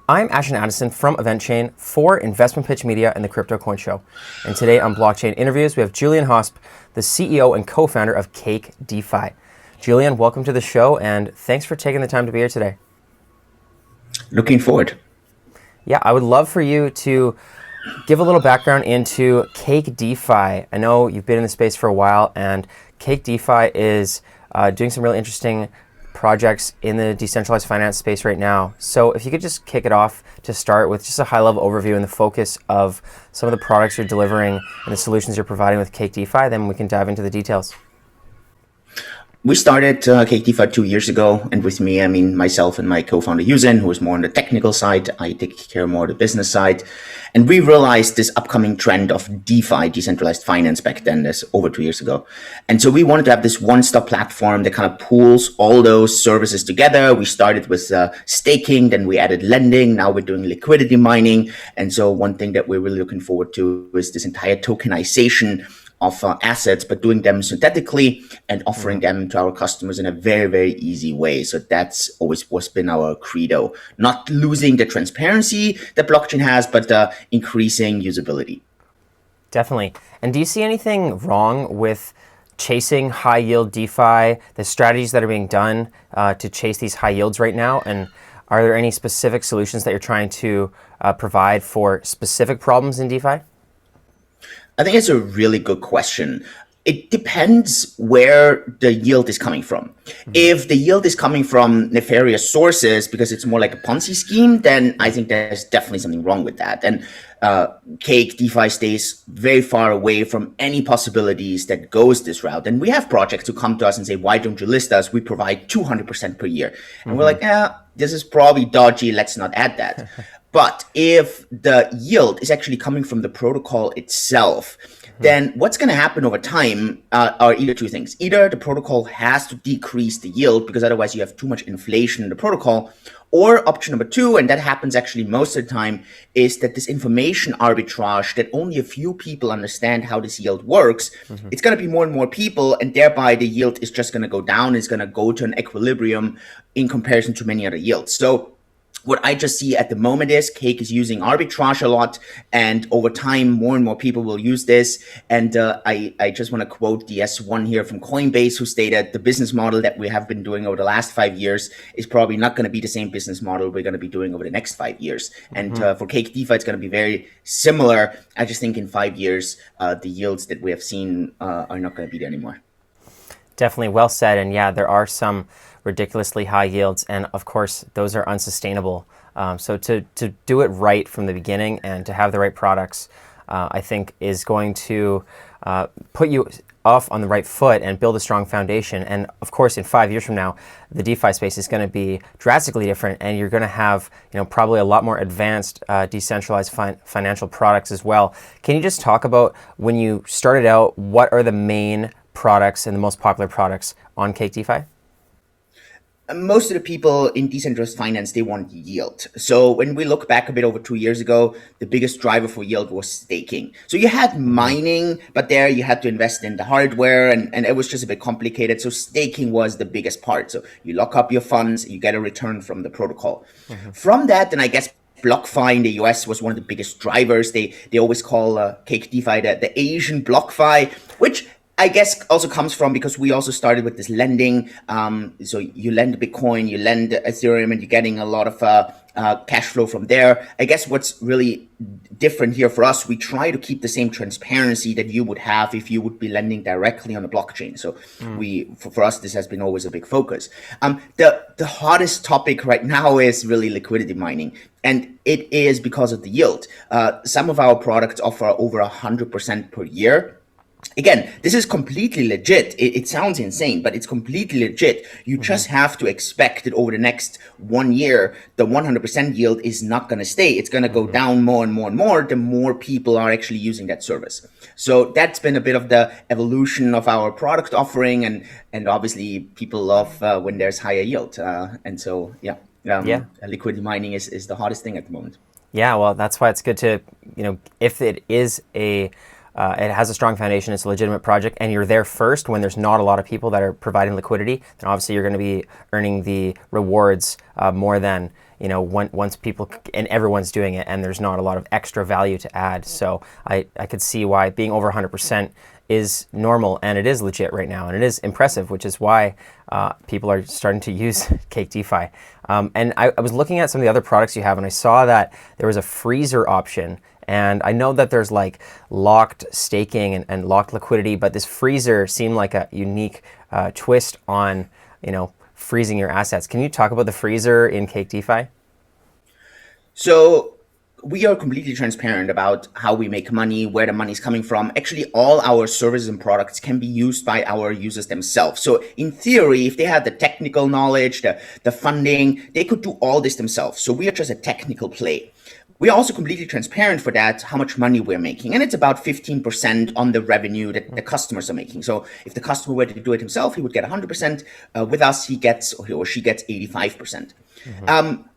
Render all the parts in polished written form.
I'm Ashton Addison from EventChain for InvestmentPitch Media and the Crypto Coin Show. And today on Blockchain Interviews, we have Julian Hosp, the CEO and co-founder of Cake DeFi. Julian, welcome to the show, and thanks for taking the time to be here today. Looking forward. Yeah, I would love for you to give a little background into Cake DeFi. I know you've been in the space for a while, and Cake DeFi is doing some really interesting projects in the decentralized finance space right now. So if you could just kick it off to start with just a high-level overview and the focus of some of the products you're delivering and the solutions you're providing with Cake DeFi, then we can dive into the details. We started Cake DeFi 2 years ago, and with me, I mean myself and my co-founder Julian, who is more on the technical side. I take care more of the business side. And we realized this upcoming trend of DeFi, decentralized finance, back then, that's over 2 years ago. And so we wanted to have this one-stop platform that kind of pools all those services together. We started with staking, then we added lending. Now we're doing liquidity mining. And so one thing that we're really looking forward to is this entire tokenization of assets, but doing them synthetically and offering them to our customers in a very, very easy way. So that's always what's been our credo. Not losing the transparency that blockchain has, but increasing usability. Definitely. And do you see anything wrong with chasing high yield DeFi, the strategies that are being done to chase these high yields right now? And are there any specific solutions that you're trying to provide for specific problems in DeFi? I think it's a really good question. It depends where the yield is coming from. If the yield is coming from nefarious sources because it's more like a Ponzi scheme, then I think there's definitely something wrong with that. And Cake DeFi stays very far away from any possibilities that goes this route. And we have projects who come to us and say, why don't you list us? We provide 200% per year. And we're like, this is probably dodgy. Let's not add that. But if the yield is actually coming from the protocol itself, then what's going to happen over time are either two things. Either the protocol has to decrease the yield because otherwise you have too much inflation in the protocol, or option number two, and that happens actually most of the time, is that this information arbitrage that only a few people understand how this yield works, it's going to be more and more people, and thereby the yield is just going to go down. It's going to go to an equilibrium in comparison to many other yields. So what I just see at the moment is Cake is using arbitrage a lot, and over time, more and more people will use this. And I just want to quote the S1 here from Coinbase, who stated the business model that we have been doing over the last 5 years is probably not going to be the same business model we're going to be doing over the next 5 years. And for Cake DeFi, it's going to be very similar. I just think in 5 years, the yields that we have seen are not going to be there anymore. Definitely well said. And yeah, there are some ridiculously high yields, and of course those are unsustainable. So to do it right from the beginning and to have the right products, I think is going to put you off on the right foot and build a strong foundation. And of course, in 5 years from now, the DeFi space is going to be drastically different, and you're going to have probably a lot more advanced decentralized financial products as well. Can you just talk about when you started out, what are the main products and the most popular products on Cake DeFi? Most of the people in decentralized finance, they want yield. So when we look back a bit over 2 years ago, the biggest driver for yield was staking. So you had mining, but there you had to invest in the hardware, and it was just a bit complicated. So staking was the biggest part. So you lock up your funds, you get a return from the protocol. From that, then I guess BlockFi in the US was one of the biggest drivers. They always call Cake DeFi the Asian BlockFi, which I guess also comes from because we also started with this lending. So you lend Bitcoin, you lend Ethereum, and you're getting a lot of cash flow from there. I guess what's really different here for us, we try to keep the same transparency that you would have if you would be lending directly on a blockchain. So for us, this has been always a big focus. The hottest topic right now is really liquidity mining. And it is because of the yield. Some of our products offer over 100% per year. Again, this is completely legit. It sounds insane, but it's completely legit. You just have to expect that over the next 1 year, the 100% yield is not going to stay. It's going to go down more and more and more the more people are actually using that service. So that's been a bit of the evolution of our product offering. And obviously, people love when there's higher yield. And so, liquidity mining is the hottest thing at the moment. Yeah, well, that's why it's good to, if it is a it has a strong foundation, it's a legitimate project, and you're there first when there's not a lot of people that are providing liquidity, then obviously you're going to be earning the rewards more than once people and everyone's doing it and there's not a lot of extra value to add. So I could see why being over 100% is normal, and it is legit right now, and it is impressive, which is why people are starting to use Cake DeFi. And I was looking at some of the other products you have, and I saw that there was a freezer option. And I know that there's like locked staking and locked liquidity, but this freezer seemed like a unique twist on, freezing your assets. Can you talk about the freezer in Cake DeFi? So we are completely transparent about how we make money, where the money is coming from. Actually, all our services and products can be used by our users themselves. So in theory, if they had the technical knowledge, the funding, they could do all this themselves. So we are just a technical play. We are also completely transparent for that, how much money we're making. And it's about 15% on the revenue that the customers are making. So if the customer were to do it himself, he would get 100%. With us, he or she gets 85%.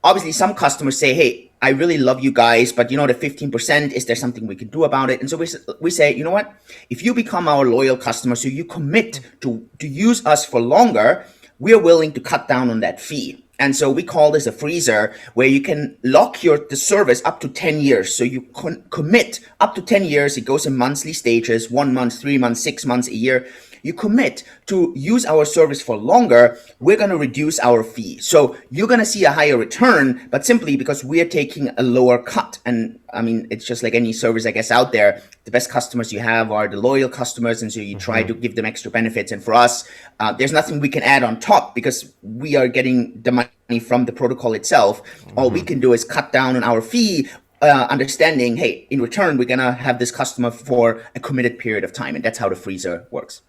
Obviously, some customers say, hey, I really love you guys, but the 15%, is there something we can do about it? And so we say, you know what? If you become our loyal customer, so you commit to use us for longer, we're willing to cut down on that fee. And so we call this a freezer, where you can lock the service up to 10 years. So you commit up to 10 years. It goes in monthly stages, 1 month, 3 months, 6 months, a year. You commit to use our service for longer, we're going to reduce our fee. So you're going to see a higher return, but simply because we're taking a lower cut. And I mean, it's just like any service, I guess, out there. The best customers you have are the loyal customers. And so you try to give them extra benefits. And for us, there's nothing we can add on top because we are getting the money from the protocol itself. All we can do is cut down on our fee, understanding, hey, in return, we're going to have this customer for a committed period of time. And that's how the freezer works.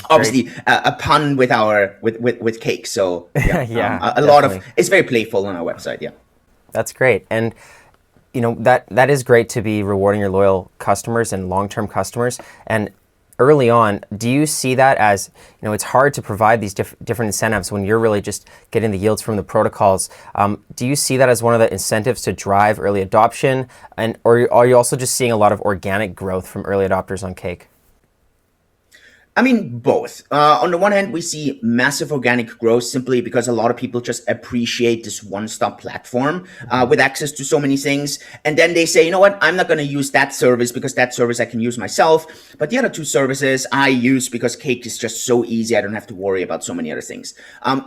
Obviously, a pun with cake. So yeah, lot of it's very playful on our website. Yeah, that's great, and that is great to be rewarding your loyal customers and long-term customers. And early on, do you see that as it's hard to provide these different incentives when you're really just getting the yields from the protocols? Do you see that as one of the incentives to drive early adoption, or are you also just seeing a lot of organic growth from early adopters on Cake? I mean, both. On the one hand, we see massive organic growth simply because a lot of people just appreciate this one-stop platform with access to so many things. And then they say, you know what, I'm not going to use that service because that service I can use myself. But the other two services I use because Cake is just so easy. I don't have to worry about so many other things.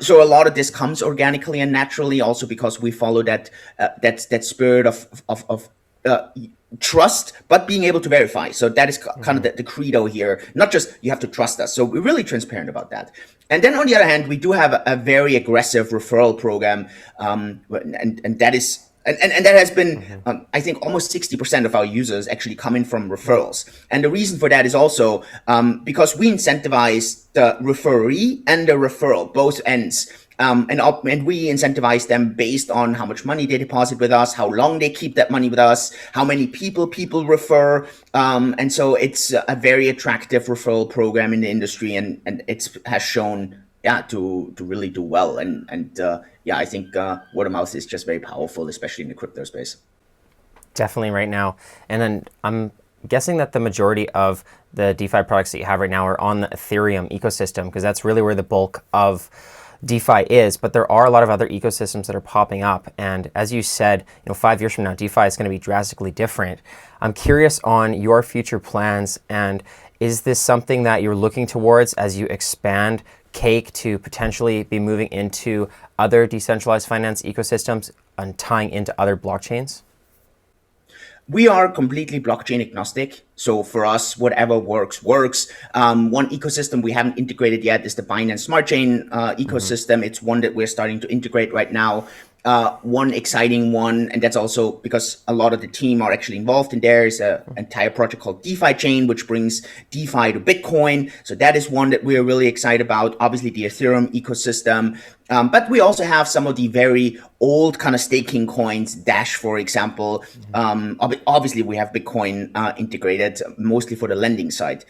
So a lot of this comes organically and naturally, also because we follow that spirit of trust, but being able to verify. So that is kind of the credo here. Not just you have to trust us. So we're really transparent about that. And then on the other hand, we do have a very aggressive referral program, and that is. And that has been, I think, almost 60% of our users actually come in from referrals. And the reason for that is also because we incentivize the referee and the referral, both ends. And we incentivize them based on how much money they deposit with us, how long they keep that money with us, how many people refer. And so it's a very attractive referral program in the industry, and it has shown to really do well. And I think word of mouth is just very powerful, especially in the crypto space. Definitely right now. And then I'm guessing that the majority of the DeFi products that you have right now are on the Ethereum ecosystem, because that's really where the bulk of DeFi is, but there are a lot of other ecosystems that are popping up. And as you said, 5 years from now, DeFi is going to be drastically different. I'm curious on your future plans, and is this something that you're looking towards as you expand Cake to potentially be moving into other decentralized finance ecosystems and tying into other blockchains? We are completely blockchain agnostic. So for us, whatever works. One ecosystem we haven't integrated yet is the Binance Smart Chain ecosystem. It's one that we're starting to integrate right now. One exciting one, and that's also because a lot of the team are actually involved in there, is an entire project called DeFi Chain, which brings DeFi to Bitcoin. So that is one that we're really excited about. Obviously, the Ethereum ecosystem. But we also have some of the very old kind of staking coins, Dash, for example. Obviously, we have Bitcoin integrated, mostly for the lending side.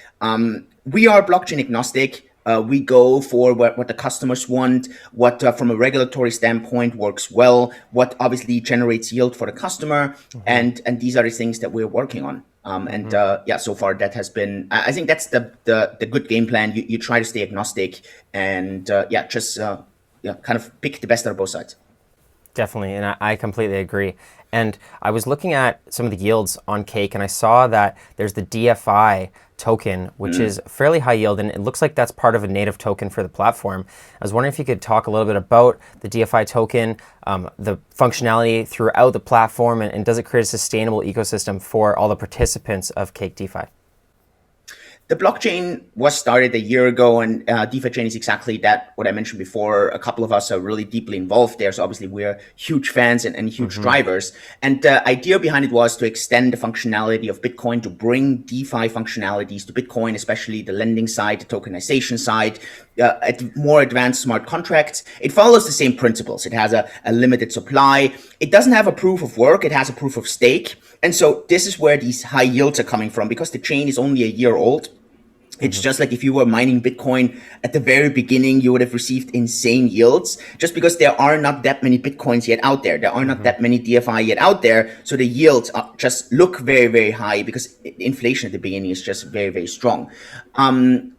We are blockchain agnostic. We go for what the customers want, what from a regulatory standpoint works well, what obviously generates yield for the customer, and these are the things that we're working on. And so far that has been, I think that's the good game plan. You try to stay agnostic and just kind of pick the best out of both sides. Definitely, and I completely agree. And I was looking at some of the yields on Cake, and I saw that there's the DFI token, which is fairly high yield, and it looks like that's part of a native token for the platform. I was wondering if you could talk a little bit about the DFI token, the functionality throughout the platform, and does it create a sustainable ecosystem for all the participants of Cake DeFi? The blockchain was started a year ago, and DeFi chain is exactly that, what I mentioned before. A couple of us are really deeply involved there, so obviously we're huge fans and huge drivers. And the idea behind it was to extend the functionality of Bitcoin, to bring DeFi functionalities to Bitcoin, especially the lending side, the tokenization side, more advanced smart contracts. It follows the same principles. It has a limited supply. It doesn't have a proof of work. It has a proof of stake. And so this is where these high yields are coming from, because the chain is only a year old. It's just like if you were mining Bitcoin at the very beginning, you would have received insane yields, just because there are not that many Bitcoins yet out there. There are not that many DFI yet out there. So the yields just look very, very high because inflation at the beginning is just very, very strong. And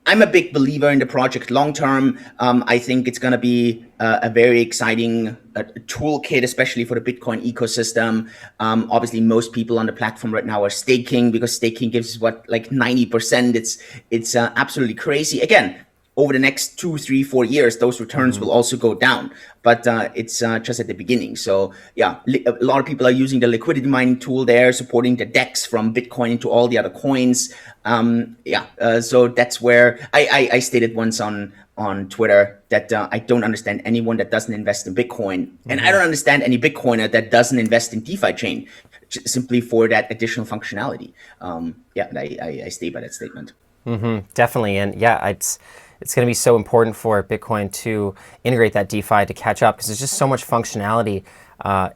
I'm a big believer in the project long term. I think it's going to be a very exciting toolkit, especially for the Bitcoin ecosystem. Obviously, most people on the platform right now are staking, because staking gives like 90%. It's absolutely crazy. Again, over the next 2, 3, 4 years, those returns will also go down. But it's just at the beginning. So yeah, a lot of people are using the liquidity mining tool there, supporting the DEX from Bitcoin into all the other coins. So that's where I stated once on Twitter that I don't understand anyone that doesn't invest in Bitcoin. And I don't understand any Bitcoiner that doesn't invest in DeFi chain, simply for that additional functionality. I stay by that statement. Definitely. And yeah, it's going to be so important for Bitcoin to integrate that DeFi to catch up, because there's just so much functionality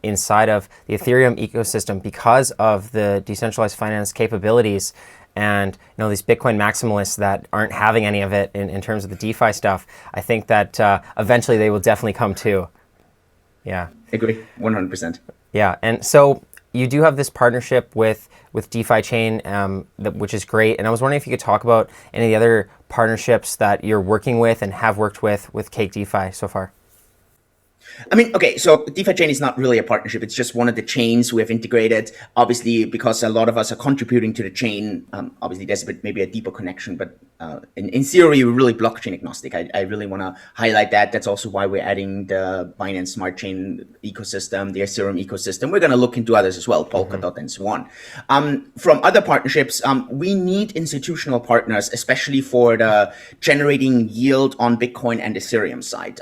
inside of the Ethereum ecosystem because of the decentralized finance capabilities. And these Bitcoin maximalists that aren't having any of it in terms of the DeFi stuff, I think that eventually they will definitely come too. Yeah. Agree, 100%. Yeah, and so you do have this partnership with DeFi Chain, which is great. And I was wondering if you could talk about any of the other partnerships that you're working with and have worked with Cake DeFi so far. I mean, okay, so DeFi Chain is not really a partnership. It's just one of the chains we have integrated. Obviously, because a lot of us are contributing to the chain, obviously there's maybe a deeper connection. But in theory, we're really blockchain agnostic. I really want to highlight that. That's also why we're adding the Binance Smart Chain ecosystem, the Ethereum ecosystem. We're going to look into others as well, Polkadot and so on. From other partnerships, we need institutional partners, especially for the generating yield on Bitcoin and Ethereum side.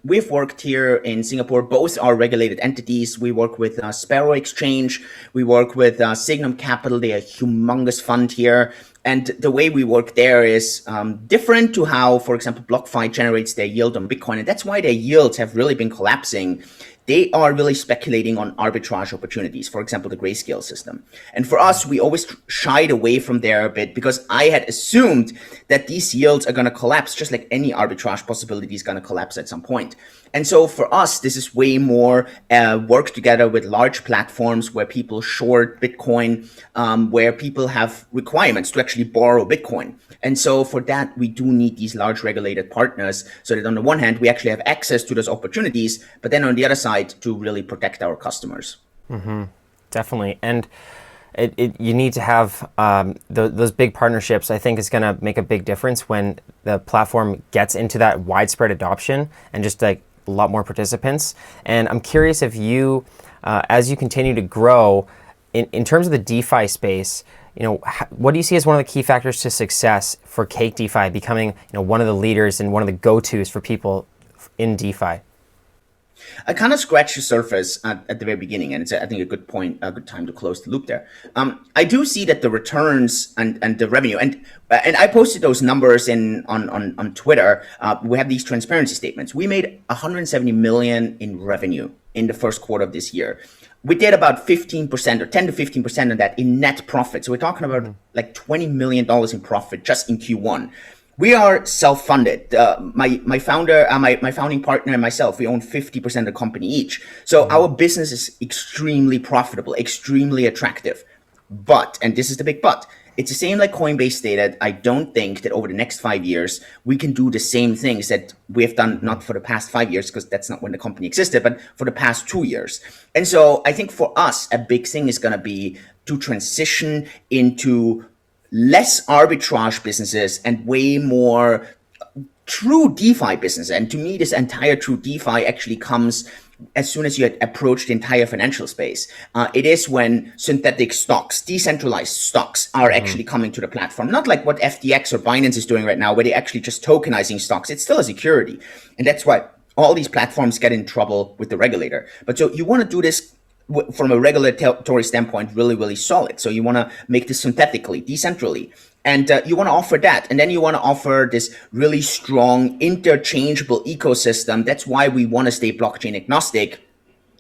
We've worked here in Singapore. Both are regulated entities. We work with Sparrow Exchange. We work with Signum Capital. They are a humongous fund here. And the way we work there is different to how, for example, BlockFi generates their yield on Bitcoin. And that's why their yields have really been collapsing. They are really speculating on arbitrage opportunities, for example, the grayscale system. And for us, we always shied away from there a bit, because I had assumed that these yields are going to collapse, just like any arbitrage possibility is going to collapse at some point. And so for us, this is way more work together with large platforms where people short Bitcoin, where people have requirements to actually borrow Bitcoin. And so for that, we do need these large regulated partners, so that on the one hand, we actually have access to those opportunities, but then on the other side, to really protect our customers. Definitely. And you need to have those big partnerships. I think is going to make a big difference when the platform gets into that widespread adoption and just like a lot more participants. And I'm curious if you, as you continue to grow in terms of the DeFi space, what do you see as one of the key factors to success for Cake DeFi becoming one of the leaders and one of the go-tos for people in DeFi? I kind of scratched the surface at the very beginning, and it's, I think, a good point, a good time to close the loop there. I do see that the returns and the revenue, and I posted those numbers on Twitter. We have these transparency statements. We made 170 million in revenue in the first quarter of this year. We did about 15% or 10 to 15% of that in net profit. So we're talking about like $20 million in profit just in Q1. We are self-funded. My founder, my founding partner and myself, we own 50% of the company each. So our business is extremely profitable, extremely attractive. But, and this is the big but, it's the same like Coinbase stated. I don't think that over the next 5 years, we can do the same things that we have done, not for the past 5 years, because that's not when the company existed, but for the past 2 years. And so I think for us, a big thing is going to be to transition into less arbitrage businesses and way more true DeFi business. And to me, this entire true DeFi actually comes as soon as you approach the entire financial space. It is when synthetic stocks, decentralized stocks are actually coming to the platform. Not like what FTX or Binance is doing right now, where they're actually just tokenizing stocks. It's still a security. And that's why all these platforms get in trouble with the regulator. But so you want to do this from a regulatory standpoint, really, really solid. So you want to make this synthetically, decentrally. And you want to offer that. And then you want to offer this really strong interchangeable ecosystem. That's why we want to stay blockchain agnostic,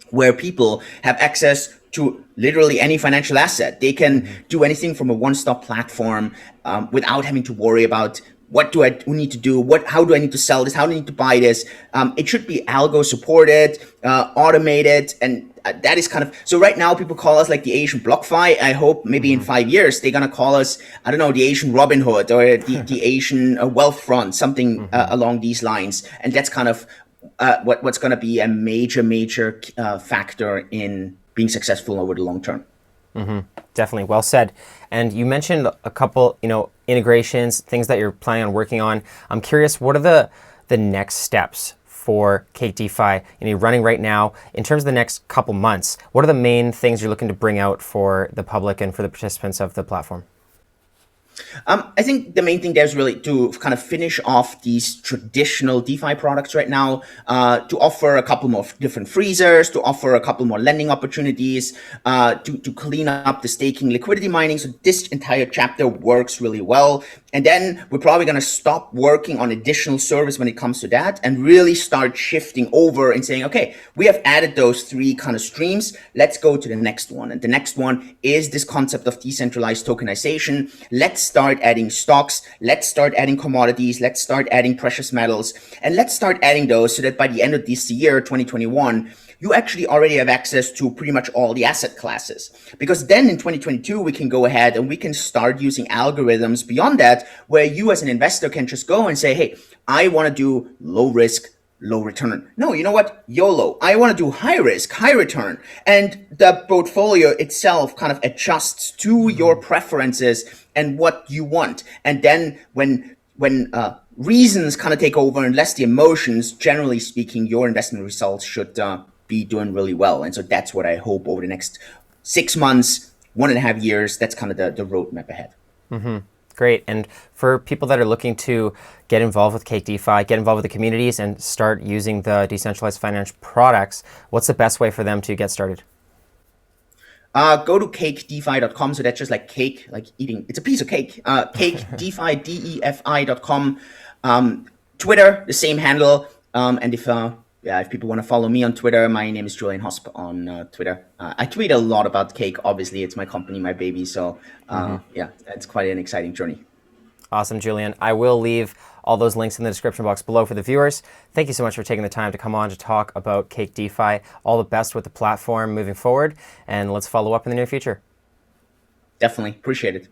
where people have access to literally any financial asset. They can do anything from a one-stop platform without having to worry about what do I need to do? How do I need to sell this? How do I need to buy this? It should be algo supported, automated, and that is kind of, so right now people call us like the Asian BlockFi. I hope maybe in 5 years, they're going to call us, I don't know, the Asian Robinhood or the Asian Wealthfront, something along these lines. And that's kind of what's going to be a major factor in being successful over the long term. Definitely, well said. And you mentioned a couple, integrations, things that you're planning on working on. I'm curious, what are the next steps for Cake DeFi, you're running right now? In terms of the next couple months, what are the main things you're looking to bring out for the public and for the participants of the platform? I think the main thing there is really to kind of finish off these traditional DeFi products right now, to offer a couple more different freezers, to offer a couple more lending opportunities, to clean up the staking liquidity mining. So this entire chapter works really well. And then we're probably going to stop working on additional service when it comes to that and really start shifting over and saying, okay, we have added those three kind of streams. Let's go to the next one. And the next one is this concept of decentralized tokenization. Let's start adding stocks. Let's start adding commodities. Let's start adding precious metals. And let's start adding those so that by the end of this year, 2021, you actually already have access to pretty much all the asset classes. Because then in 2022, we can go ahead and we can start using algorithms beyond that, where you as an investor can just go and say, hey, I want to do low risk, low return. No, you know what? YOLO. I want to do high risk, high return. And the portfolio itself kind of adjusts to your preferences and what you want. And then when reasons kind of take over and less the emotions, generally speaking, your investment results should be doing really well. And so that's what I hope over the next 6 months, 1.5 years, that's kind of the roadmap ahead. Great. And for people that are looking to get involved with Cake DeFi, get involved with the communities and start using the decentralized finance products, what's the best way for them to get started? Go to cakedefi.com. So that's just like cake, like eating. It's a piece of cake. CakeDeFi, DEFI.com. Twitter, the same handle. And if people want to follow me on Twitter, my name is Julian Hosp on Twitter. I tweet a lot about Cake. Obviously, it's my company, my baby. So yeah, it's quite an exciting journey. Awesome, Julian. I will leave all those links in the description box below for the viewers. Thank you so much for taking the time to come on to talk about Cake DeFi. All the best with the platform moving forward, and let's follow up in the near future. Definitely. Appreciate it.